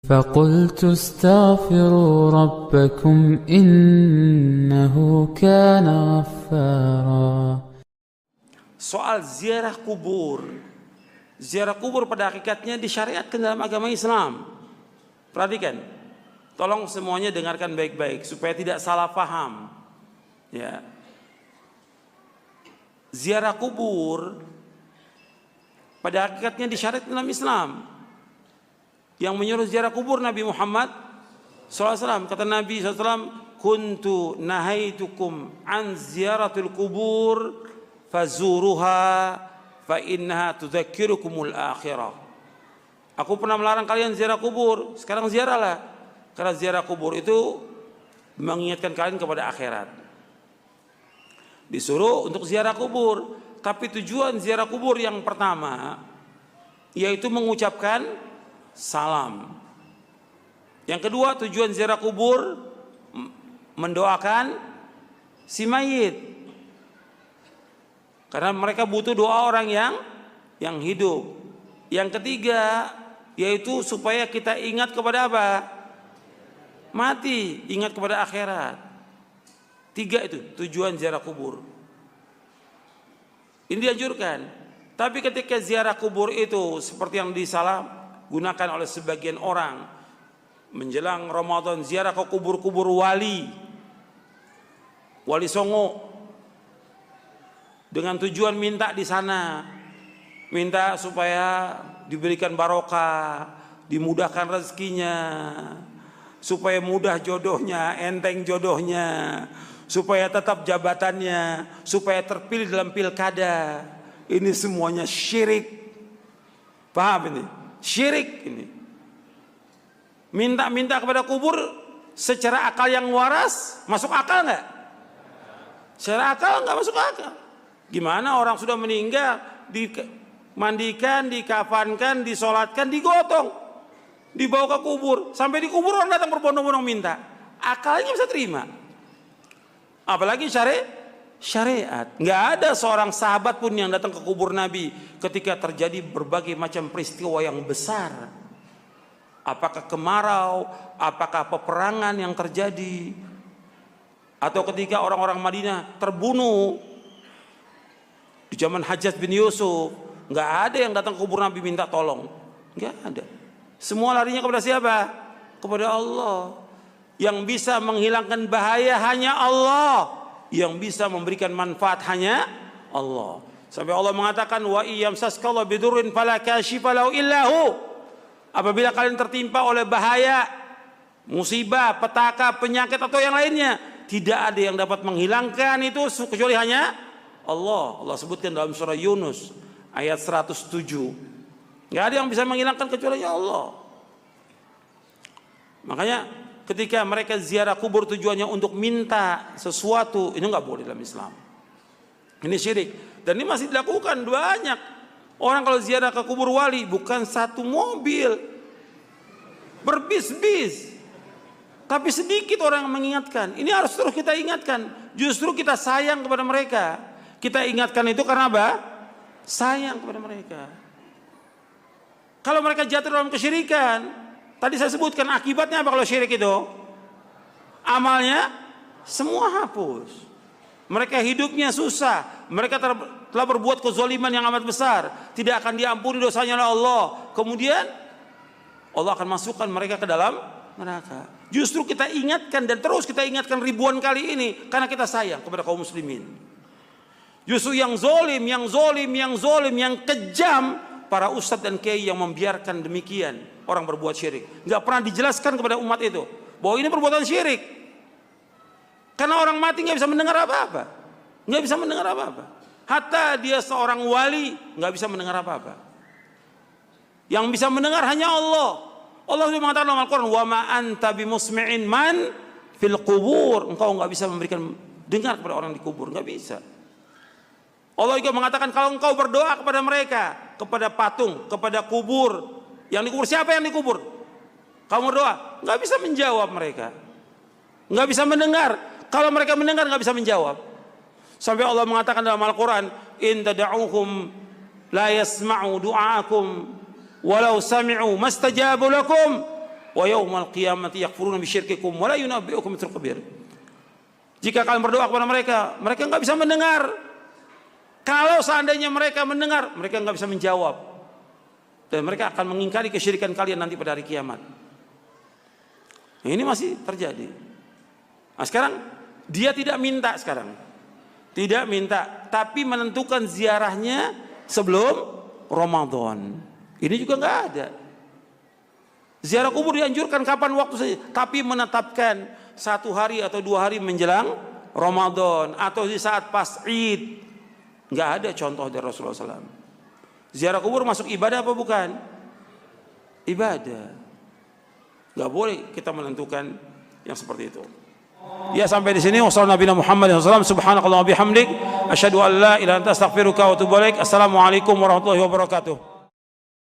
فقلت استغفروا ربكم إنه كان غفارا. Soal ziarah kubur. Ziarah kubur pada hakikatnya disyariatkan dalam agama Islam. Perhatikan. Tolong semuanya dengarkan baik-baik supaya tidak salah paham. Ya. Ziarah kubur pada hakikatnya disyariatkan dalam Islam. Yang menyuruh ziarah kubur Nabi Muhammad SAW. Kata Nabi SAW, kuntu nahaitukum an ziaratul kubur fazuruha fa innaha tudzakirukumul akhirah. Aku pernah melarang kalian ziarah kubur, sekarang ziarahlah. Karena ziarah kubur itu mengingatkan kalian kepada akhirat. Disuruh untuk ziarah kubur, tapi tujuan ziarah kubur yang pertama yaitu mengucapkan salam. Yang kedua, tujuan ziarah kubur mendoakan si mayit. Karena mereka butuh doa orang yang hidup. Yang ketiga, yaitu supaya kita ingat kepada apa? Mati, ingat kepada akhirat. Tiga itu tujuan ziarah kubur. Ini dianjurkan. Tapi ketika ziarah kubur itu seperti yang disalahgunakan oleh sebagian orang, menjelang Ramadan ziarah ke kubur-kubur wali Songo, dengan tujuan minta di sana, minta supaya diberikan barokah, dimudahkan rezekinya, supaya mudah jodohnya, enteng jodohnya, supaya tetap jabatannya, supaya terpilih dalam pilkada. Ini semuanya syirik. Paham ini? Syirik ini. Minta-minta kepada kubur secara akal yang waras, masuk akal nggak? Secara akal nggak masuk akal. Gimana orang sudah meninggal, dimandikan, dikafankan, disolatkan, digotong, dibawa ke kubur, sampai di kubur orang datang berbondong-bondong minta. Akalnya bisa terima. Apalagi syariat. Nggak ada seorang sahabat pun yang datang ke kubur Nabi ketika terjadi berbagai macam peristiwa yang besar. Apakah kemarau, apakah peperangan yang terjadi, atau ketika orang-orang Madinah terbunuh di zaman Hajjaj bin Yusuf, nggak ada yang datang ke kubur Nabi minta tolong, nggak ada. Semua larinya kepada siapa? Kepada Allah. Yang bisa menghilangkan bahaya hanya Allah, yang bisa memberikan manfaat hanya Allah. Sampai Allah mengatakan, wa iyamsaskallahu bidurrin fala kashifa lahu illahu. Apabila kalian tertimpa oleh bahaya, musibah, petaka, penyakit atau yang lainnya, tidak ada yang dapat menghilangkan itu kecuali hanya Allah. Allah sebutkan dalam surah Yunus ayat 107. Nggak ada yang bisa menghilangkan kecuali Allah. Makanya ketika mereka ziarah kubur tujuannya untuk minta sesuatu, ini nggak boleh dalam Islam. Ini syirik. Dan ini masih dilakukan banyak. Orang kalau ziarah ke kubur wali bukan satu mobil, berbis-bis. Tapi sedikit orang yang mengingatkan. Ini harus terus kita ingatkan. Justru kita sayang kepada mereka. Kita ingatkan itu karena apa? Sayang kepada mereka. Kalau mereka jatuh dalam kesyirikan, tadi saya sebutkan akibatnya apa kalau syirik itu? Amalnya semua hapus. Mereka hidupnya susah. Mereka telah berbuat kezaliman yang amat besar. Tidak akan diampuni dosanya oleh Allah. Kemudian Allah akan masukkan mereka ke dalam neraka. Justru kita ingatkan dan terus kita ingatkan ribuan kali ini karena kita sayang kepada kaum muslimin. Justru yang zolim, yang kejam, para ustadz dan kiai yang membiarkan demikian orang berbuat syirik. Nggak pernah dijelaskan kepada umat itu bahwa ini perbuatan syirik. Karena orang mati nggak bisa mendengar apa-apa, nggak bisa mendengar apa-apa. Hatta dia seorang wali nggak bisa mendengar apa-apa. Yang bisa mendengar hanya Allah. Allah sudah mengatakan dalam Al-Quran, wa ma anta bimusmi'in man fil qubur. Engkau nggak bisa memberikan dengar kepada orang di kubur, nggak bisa. Allah juga mengatakan kalau engkau berdoa kepada mereka, kepada patung, kepada kubur, yang dikubur siapa yang dikubur? Kamu berdoa, nggak bisa menjawab mereka, nggak bisa mendengar. Kalau mereka mendengar nggak bisa menjawab. Sampai Allah mengatakan dalam Al-Quran, in tad'uhum la yasma'u du'aakum walau sami'u mastajabu lakum. wa yaumal qiyamati yakfuruna bisyirkikum wa la yunabbi'ukum mithlu khabir. Jika kalian berdoa kepada mereka, mereka nggak bisa mendengar. Kalau seandainya mereka mendengar, mereka nggak bisa menjawab. Dan mereka akan mengingkari kesyirikan kalian nanti pada hari kiamat. Ini masih terjadi. Nah sekarang, dia tidak minta sekarang. Tidak minta, tapi menentukan ziarahnya sebelum Ramadan. Ini juga nggak ada. Ziarah kubur dianjurkan kapan waktu saja, tapi menetapkan 1 hari atau 2 hari menjelang Ramadan atau di saat pas Id. Nggak ada contoh dari Rasulullah SAW. Ziarah kubur masuk ibadah apa bukan? Ibadah. Nggak boleh kita menentukan yang seperti itu. Ya sampai di sini. Wassalamualaikum warahmatullahi wabarakatuh. Subhanakallahumma bihamdik asyhadu an la ilaha illa anta astaghfiruka wa atubu ilaik. Assalamualaikum warahmatullahi wabarakatuh.